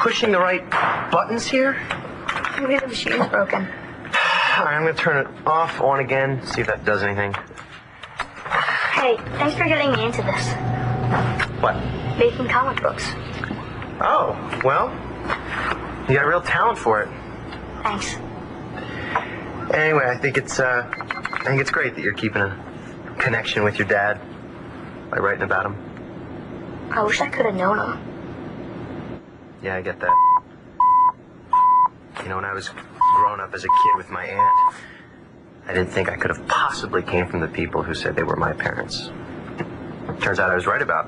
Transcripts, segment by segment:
pushing the right buttons here? Maybe the machine's broken. All right, I'm going to turn it off, on again, see if that does anything. Hey, thanks for getting me into this. What? Making comic books. Oh, well, you got real talent for it. Thanks. Anyway, I think it's great that you're keeping a connection with your dad by writing about him. I wish I could have known him. Yeah, I get that. You know, when I was growing up as a kid with my aunt, I didn't think I could have possibly came from the people who said they were my parents. Turns out I was right about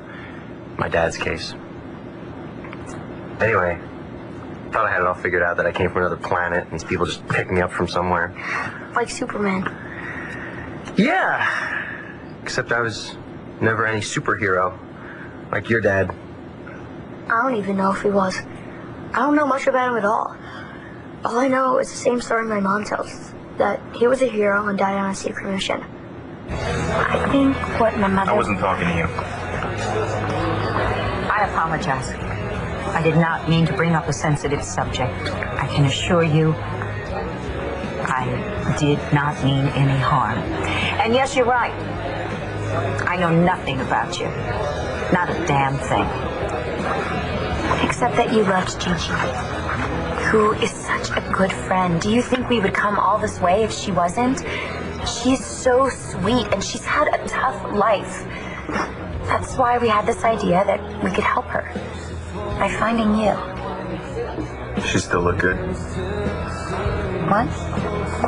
my dad's case. Anyway, thought I had it all figured out, that I came from another planet and these people just picked me up from somewhere. Like Superman. Yeah, except I was never any superhero like your dad. I don't even know if he was. I don't know much about him at all. All I know is the same story my mom tells, that he was a hero and died on a secret mission. I think what my mother... I wasn't talking to you. I apologize. I did not mean to bring up a sensitive subject. I can assure you, I did not mean any harm. And yes, you're right. I know nothing about you. Not a damn thing. Except that you loved Gigi, who is such a good friend. Do you think we would come all this way if she wasn't? She's so sweet, and she's had a tough life. That's why we had this idea that we could help her by finding you. She still look good. What?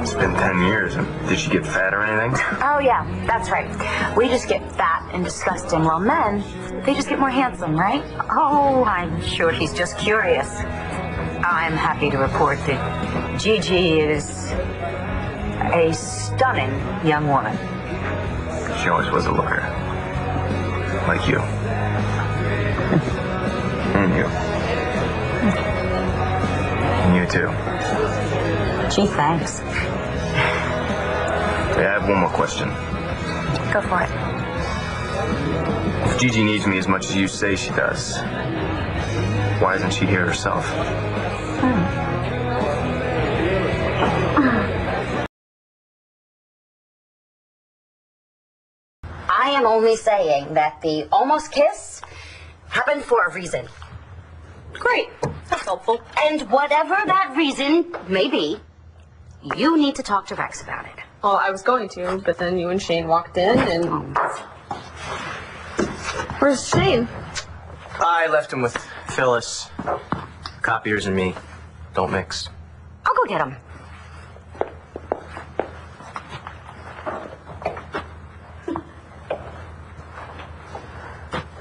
It's been 10 years. Did she get fat or anything? Oh, yeah, that's right. We just get fat and disgusting, while men, they just get more handsome, right? Oh, I'm sure he's just curious. I'm happy to report that Gigi is a stunning young woman. She always was a looker. Like you. And you. And you too. Gee, thanks. Hey, I have one more question. Go for it. If Gigi needs me as much as you say she does, why isn't she here herself? I am only saying that the almost kiss happened for a reason. Great. That's helpful. And whatever that reason may be, you need to talk to Rex about it. Well, I was going to, but then you and Shane walked in and... Where's Shane? I left him with Phyllis. Copiers and me. Don't mix. I'll go get him.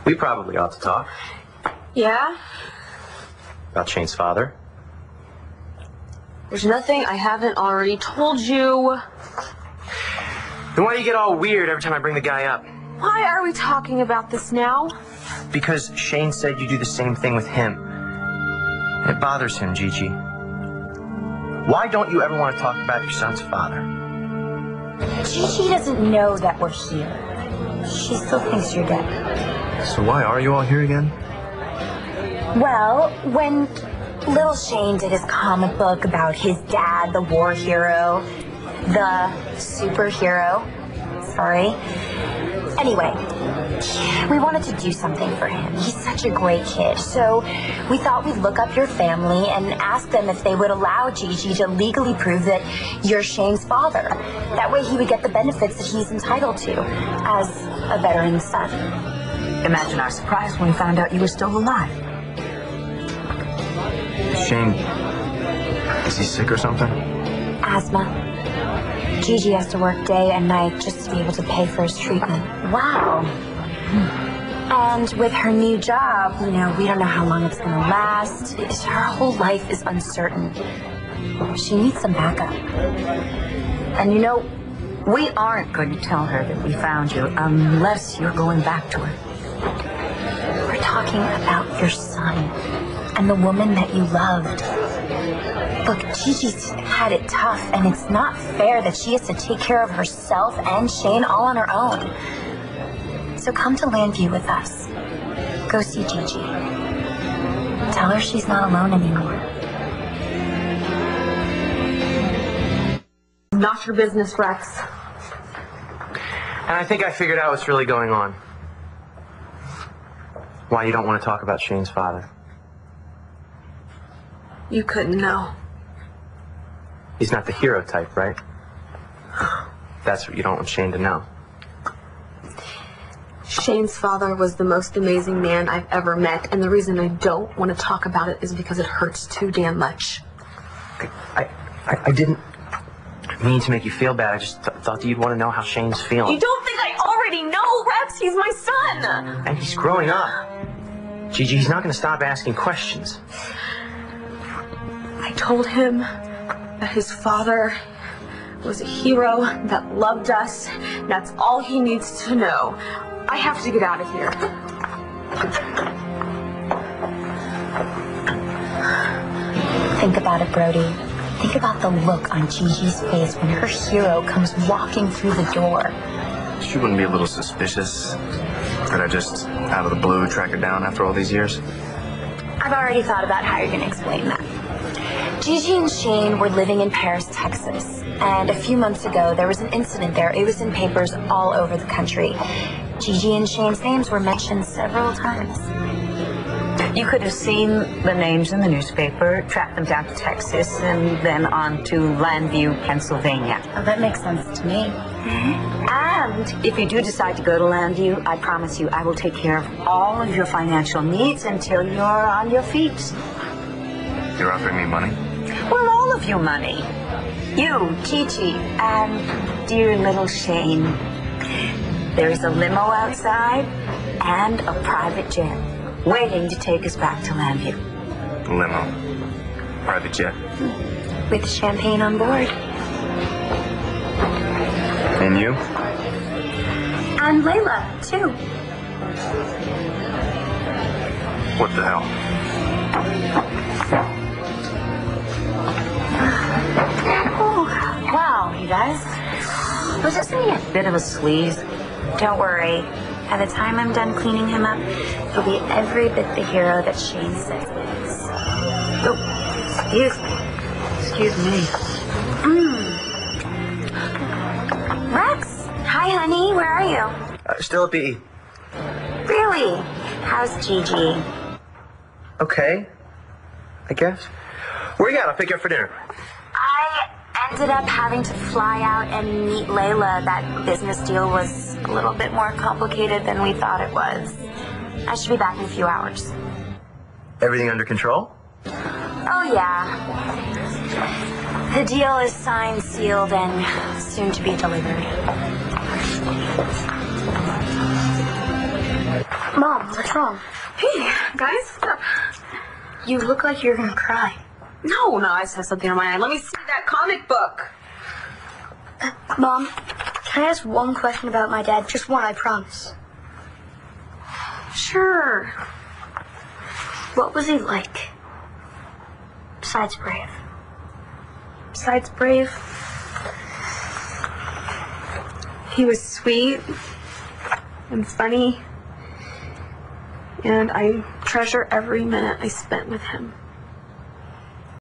We probably ought to talk. Yeah? About Shane's father. There's nothing I haven't already told you. Then why do you get all weird every time I bring the guy up? Why are we talking about this now? Because Shane said you do the same thing with him. It bothers him, Gigi. Why don't you ever want to talk about your son's father? Gigi doesn't know that we're here. She still thinks you're dead. So why are you all here again? Well, when little Shane did his comic book about his dad, the war hero, the superhero, sorry. Anyway, we wanted to do something for him. He's such a great kid. So we thought we'd look up your family and ask them if they would allow Gigi to legally prove that you're Shane's father. That way he would get the benefits that he's entitled to as a veteran's son. Imagine our surprise when we found out you were still alive. Shane, is he sick or something? Asthma. Gigi has to work day and night just to be able to pay for his treatment. Wow. And with her new job, we don't know how long it's going to last. Her whole life is uncertain. She needs some backup. And we aren't going to tell her that we found you unless you're going back to her. We're talking about your son and the woman that you loved. Look, Gigi's had it tough, and it's not fair that she has to take care of herself and Shane all on her own. So come to Llanview with us. Go see Gigi. Tell her she's not alone anymore. Not your business, Rex. And I think I figured out what's really going on. Why you don't want to talk about Shane's father. You couldn't know. He's not the hero type, right? That's what you don't want Shane to know. Shane's father was the most amazing man I've ever met, and the reason I don't want to talk about it is because it hurts too damn much. I didn't mean to make you feel bad. I just thought that you'd want to know how Shane's feeling. You don't think I already know, Rex? He's my son! And he's growing up. Gigi, he's not going to stop asking questions. I told him that his father was a hero that loved us. That's all he needs to know. I have to get out of here. Think about it, Brody. Think about the look on Gigi's face when her hero comes walking through the door. She wouldn't be a little suspicious that I just, out of the blue, track her down after all these years? I've already thought about how you're going to explain that. Gigi and Shane were living in Paris, Texas, and a few months ago there was an incident there. It was in papers all over the country. Gigi and Shane's names were mentioned several times. You could have seen the names in the newspaper, tracked them down to Texas, and then on to Llanview, Pennsylvania. Oh, that makes sense to me. And if you do decide to go to Llanview, I promise you I will take care of all of your financial needs until you're on your feet. You're offering me money? Well, all of you money. You, Gigi, and dear little Shane. There's a limo outside and a private jet waiting to take us back to Llanview. Limo. Private jet. With champagne on board. And you? And Layla, too. What the hell? Oh, wow, you guys. Was this me a bit of a sleaze? Don't worry. By the time I'm done cleaning him up, he'll be every bit the hero that Shane says he is. Oh, excuse me. Excuse me. Rex! Hi, honey. Where are you? Still at BE. Really? How's Gigi? Okay. I guess. Where you at? I'll pick you up for dinner. I ended up having to fly out and meet Layla. That business deal was a little bit more complicated than we thought it was. I should be back in a few hours. Everything under control? Oh, yeah. The deal is signed, sealed, and soon to be delivered. Mom, what's wrong? Hey, guys, what's up? You look like you're gonna cry. No, I just have something on my mind. Let me see that comic book. Mom, can I ask one question about my dad? Just one, I promise. Sure. What was he like? Besides brave. Besides brave, he was sweet and funny, and I treasure every minute I spent with him.